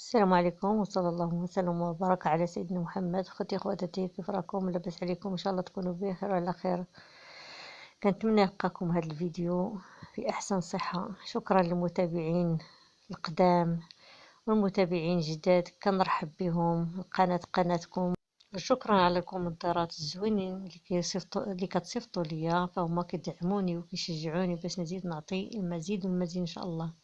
السلام عليكم وصلى الله وسلم وبارك على سيدنا محمد. اخوتي خواتاتي، كيف راكم؟ لاباس عليكم؟ ان شاء الله تكونوا بخير وعلى خير. كنتمنى يلقاكم هذا الفيديو في احسن صحة. شكرا للمتابعين القدام والمتابعين الجداد، كنرحب بهم. قناتكم. شكرا على الكومنتات الزوينين اللي كتصيفطوا ليا، فهما كيدعموني وكيشجعوني باش نزيد نعطي المزيد والمزيد ان شاء الله.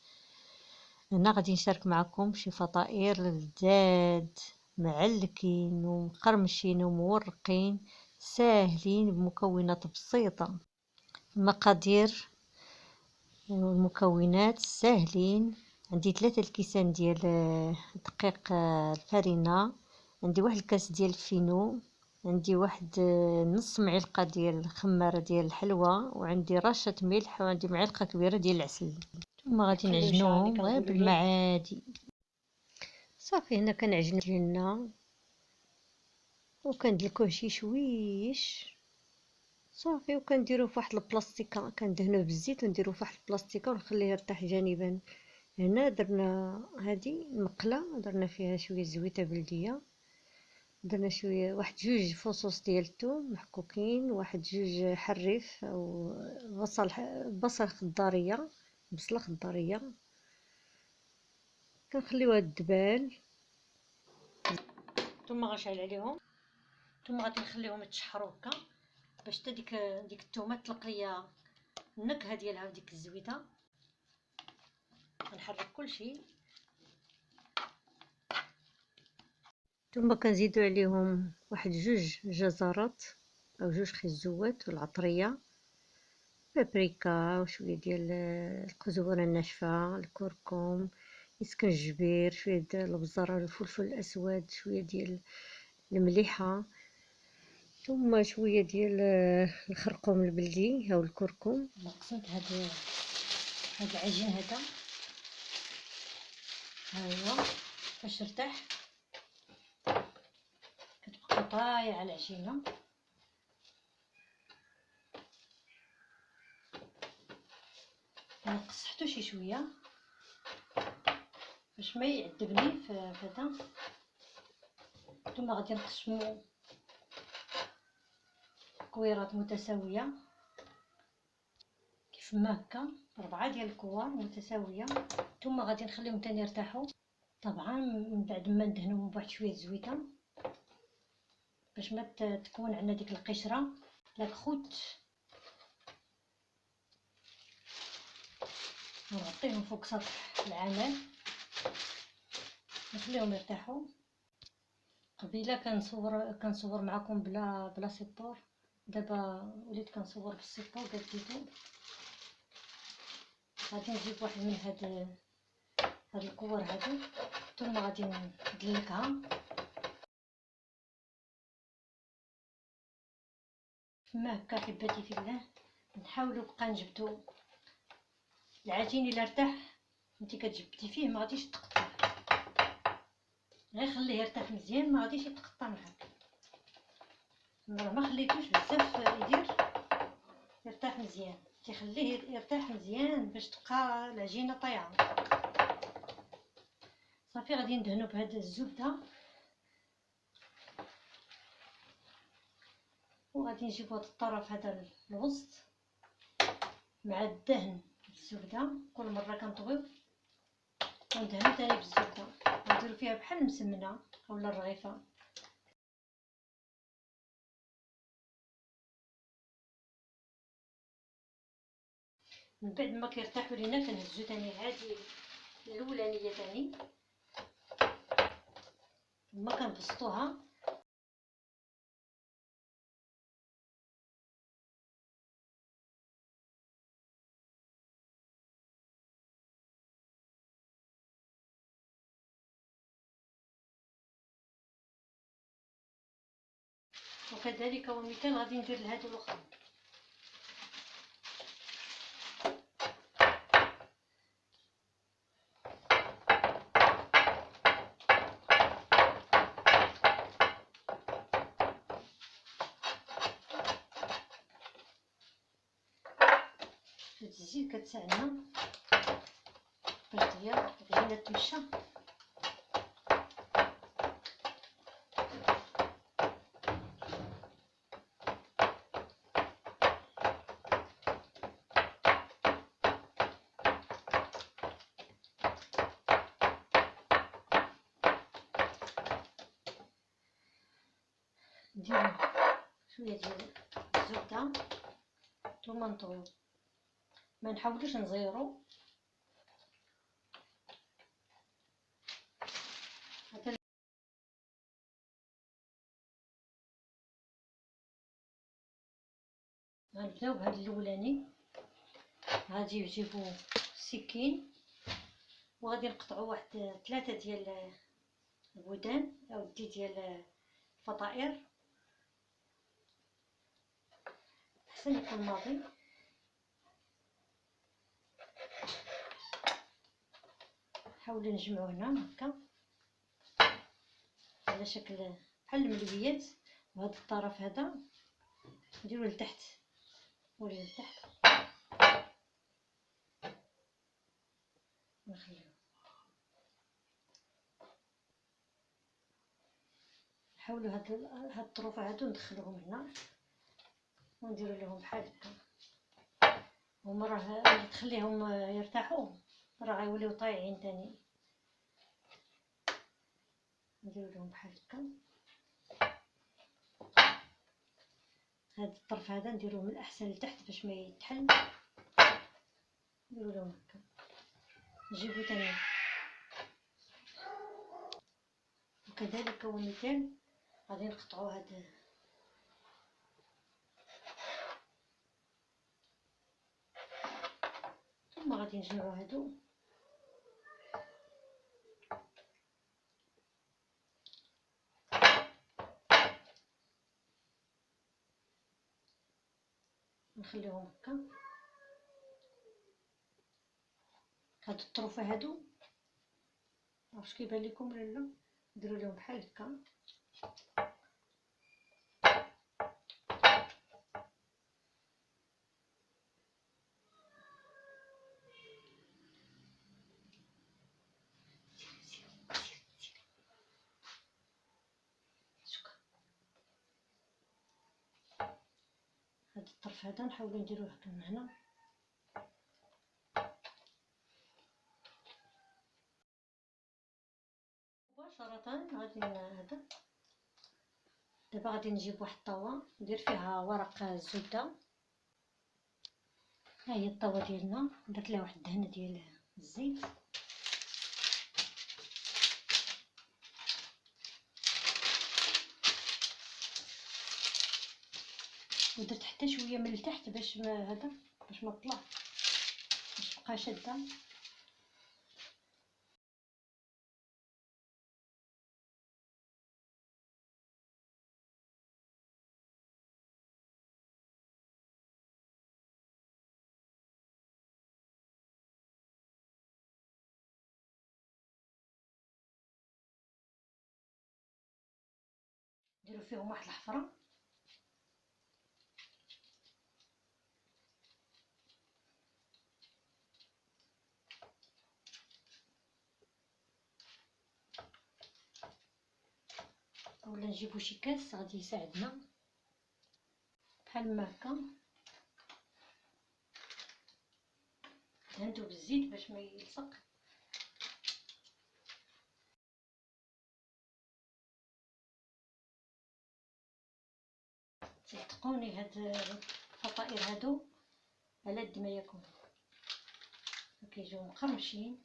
هنا غادي نشارك معكم شي فطائر لذاذ معلكين ومقرمشين ومورقين ساهلين بمكونات بسيطة. المقادير والمكونات ساهلين. عندي 3 الكيسان ديال دقيق الفرينة، عندي 1 الكاس ديال الفينو، عندي واحد نص معلقة ديال خمارة ديال الحلوى، وعندي رشة ملح، وعندي معلقة كبيرة ديال العسل. ثم غادي نعجنوهم غير بالماء عادي. صافي هنا كنعجن ديالنا وكندلكوه شي شويش صافي، وكنديروه فواحد البلاستيكه، كندهنوه بالزيت ونديروه فواحد البلاستيكه ونخليه يرتاح جانبا. هنا درنا هذه المقله، درنا فيها شويه زويته بلديه، درنا شويه واحد 2 فصوص ديال الثوم محكوكين، واحد 2 حريف او بصل خضاريه، بصله خضاريه، كنخليوها تدبال. ثم غنشعل عليهم، ثم غادي نخليهم يتشحروا هكا باش حتى ديك الثومه تطلق ليا النكهه ديالها وديك الزويته. غنحرك كلشي، ثم كنزيدو عليهم واحد 2 جزرات او 2 خيزوات والعطريه، بابريكا وشويه ديال القزبره الناشفه، الكركم، السكنجبير، شويه ديال البزر، الفلفل الاسود، شويه ديال المليحه، ثم شويه ديال الخرقوم البلدي او الكركم. قسمت هاد العجين هذا، ها هو باش يرتاح، كتبقى طايعه العجينه. نقص حتى شي شويه باش ما يعذبني في هذا. ثم غادي نقسمو كويرات متساويه كيف ما هكا، 4 ديال الكوار متساويه. ثم غادي نخليهم تاني يرتاحوا، طبعا من بعد ما ندهنوهم بواحد شويه زويته باش ما تكون عندنا ديك القشره لا كخوت. نغطيهم فوق سطح العمل نخليهم يرتاحوا. قبيله كنصور معكم بلا سيبور، دابا وليت كنصور بالسيبور قديتو. غادي نجيب واحد من هاد الكور هادو، ثم غادي ندلكها. فما هكا حباتي في الله، نحاولوا بقى نجبدوا العجين. الا ارتاح انت كتجبدي فيه ما غاديش تقطع، غير خليه يرتاح مزيان، ما غاديش يتقطع معاك. ما خليتوش بزاف يدير، يرتاح مزيان، تيخليه يرتاح مزيان باش تبقى العجينه طايعه. صافي غادي ندهنو بهاد الزبده، وغادي نجيب هاد الطرف هذا الوسط مع الدهن بالزبده. كل مره كنطويو وندهنو تاني بالزبده، نديرو فيها بحال المسمنه اولا الرغيفه. من بعد ما كيرتاحوا لينا كنهزو تاني هذه الاولانيه تاني، ثم كنبسطوها. وكذلك ومثال غادي ندير لهادو الاخرى. الزيت كتساعدنا باش ديال العجينه تمشى. نديرو شويه ديال الزبده ثم نطويو، ما نحاولوش نزيرو. غنبداو بهذا الاولاني. غادي نجيبو السكين وغادي نقطعو واحد 3 ديال البودان او ديال الفطائر، احسن يكون ماضي. نحاولو نجمعو هنا هكا على شكل بحال الملويات، وهذا الطرف هذا نديرو لتحت ولي لتحت، نخليو. نحاولو هاد الطروفه هادو ندخلوهم هنا ونديرو لهم بحال هكا، هما راه ملي تخليهم يرتاحوا راه غيوليو طايعين تاني. نديرو لهم بحال هكا. هاد الطرف هذا نديروه من الاحسن لتحت باش ما يتحل. نديرو لهم هكا. نجيبو تاني وكذلك ومثال غادي نقطعو هاد ثم غادي نجمعو هادو نخليهم هكا. هاد الطروفه هادو واش كيبان لكم ولا لا؟ نديرو لهم بحال هكا. هاد الطرف هذا نحاولو نديروه هكا من هنا. مباشرة غادي هذا. دابا غادي نجيب واحد الطاوة ندير فيها ورق الزبدة. ها هي الطاوة ديالنا، درت لها واحد الدهنة ديال الزيت. ودرت حتى شويه من التحت باش ما هذا باش ما طلع، باش تبقى شاده. نديرو فيهم واحد الحفره. اولا نجيبو شي كاس غادي يساعدنا بحال ما هكا. دهنتو بالزيت باش ما يلصق. صدقوني هاد الفطائر هادو على قد ما يكون كيجيو مقرمشين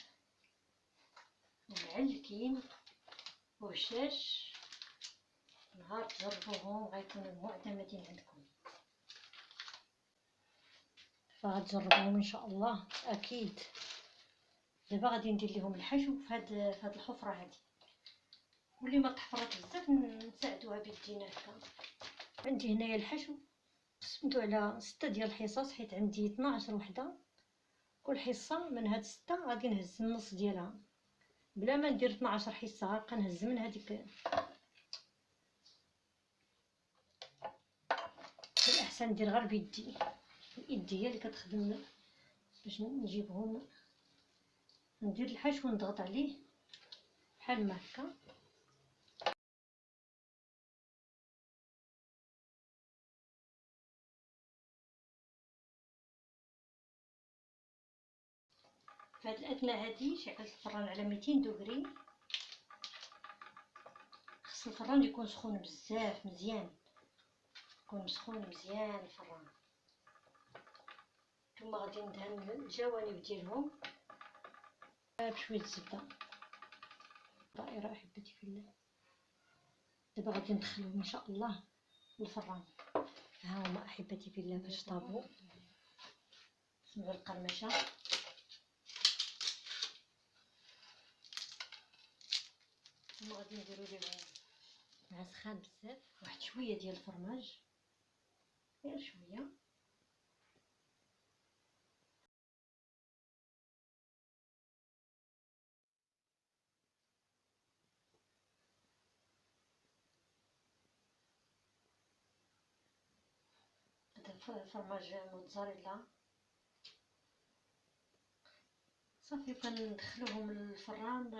ومعلكين وهشاش. نهار تجربوهم غيكونوا معتمدين عندكم، فغتجربوهم ان شاء الله اكيد. دابا غادي ندير لهم الحشو في هاد الحفره هادي، واللي ما تحفرات بزاف نساعدوها بيدينا هكا. عندي هنايا الحشو قسمتو على 6 ديال الحصص حيت عندي 12 وحده. كل حصه من هاد 6 غادي نهز النص ديالها بلا ما ندير 12 حصه، غنبقى نهز من هذيك. الاحسن ندير غير بيدي، اليد هي اللي كتخدم باش نجيبهم. ندير الحشو ونضغط عليه بحال ما هكا. في هاد الاثناء هادي شعلت الفران على 200 دوغري. خص الفران يكون سخون بزاف مزيان يكون مسخون مزيان الفران. ثم غادي ندهن الجوانب ديالهم بشويه الزبده طائره احبتي في الله. دابا غادي ندخلهم ان شاء الله للفران. ها هما احبتي في الله باش طابوا. سمعوا القرمشه. ثم غادي نديرو ليهم مع سخان بزاف واحد شويه ديال الفرماج، غير شويه. هذا الفرماج موتزاريلا صافي. كندخلوهم للفران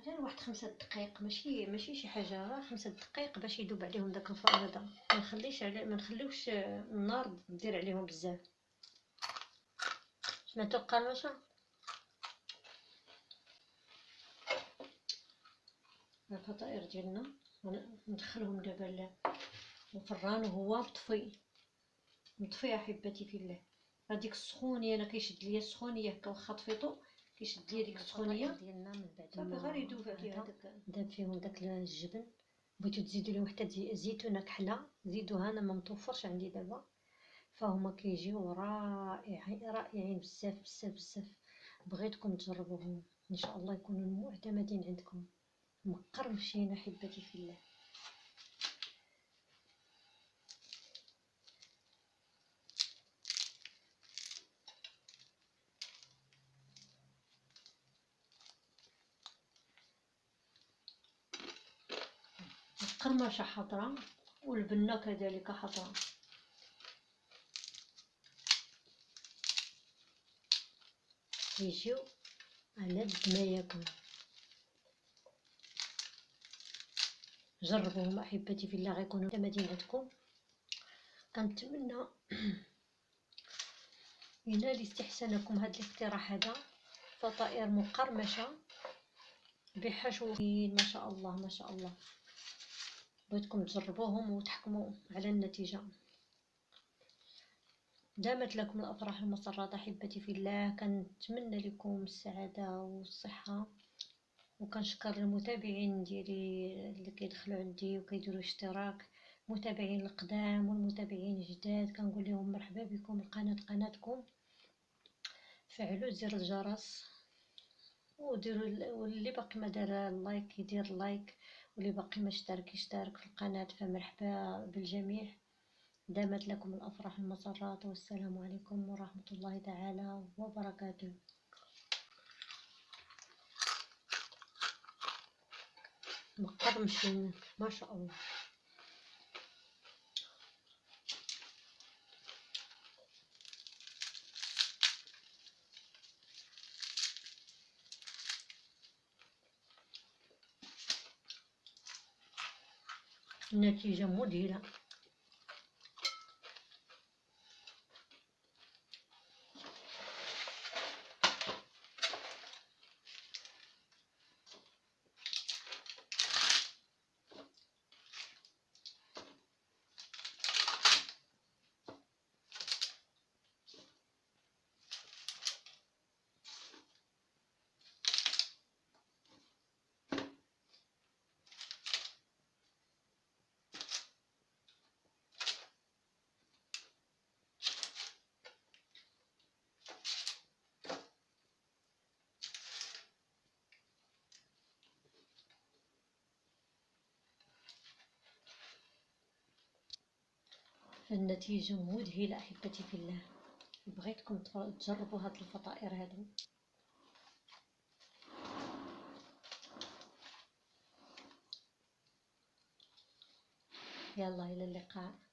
غير واحد 5 دقائق، ماشي شي حاجه، غير 5 دقائق باش يذوب عليهم داك الفران هذا. ما نخليوش النار دير عليهم بزاف. سمعتو القرمشه؟ الفطائر ديالنا ندخلهم دابا الفران وهو مطفي احبتي في الله. هذيك السخونيه انا كيشد ليا السخونيه هكا، واخا طفيتو كيشد ليا ديك السخونيه ديالنا من بعد صافي غير يذوب فيها داب فيهم داك الجبن. بغيتو تزيدوا لهم حتى زيتونه كحله زيدوها، انا ما متوفرش عندي دابا، فهما كيجيو رائعين بزاف بزاف بزاف. بغيتكم تجربوهم ان شاء الله يكونوا معتمدين عندكم، مقرمشين احبتي في الله. القرمشه حاضره والبنه كذلك حاضره. يجيو على قد ما ياكل. جربوهم احبتي في الله، غيكونوا معتمدين عندكم. كنتمنى ينال استحسانكم هذا الاقتراح هذا. فطائر مقرمشه بحشو ما شاء الله ما شاء الله. بغيتكم تجربوهم وتحكموا على النتيجه. دامت لكم الافراح المسرات احبتي في الله. كنتمنى لكم السعاده والصحه، وكنشكر المتابعين ديالي اللي كيدخلوا عندي وكيديروا اشتراك، متابعين القدام والمتابعين الجداد كنقول لهم مرحبا بكم. القناه قناتكم، فعلوا زر الجرس وديروا، واللي باقي ما دار اللايك يدير لايك، واللي باقي ما اشترك يشترك في القناه. فمرحبا بالجميع. دامت لكم الافراح المسرات، والسلام عليكم ورحمه الله تعالى وبركاته. مقرمشين ما شاء الله. النتيجة مذهلة. النتيجة مذهلة أحبتي في الله. بغيتكم تجربوا هاد الفطائر هادو. يلا إلى اللقاء.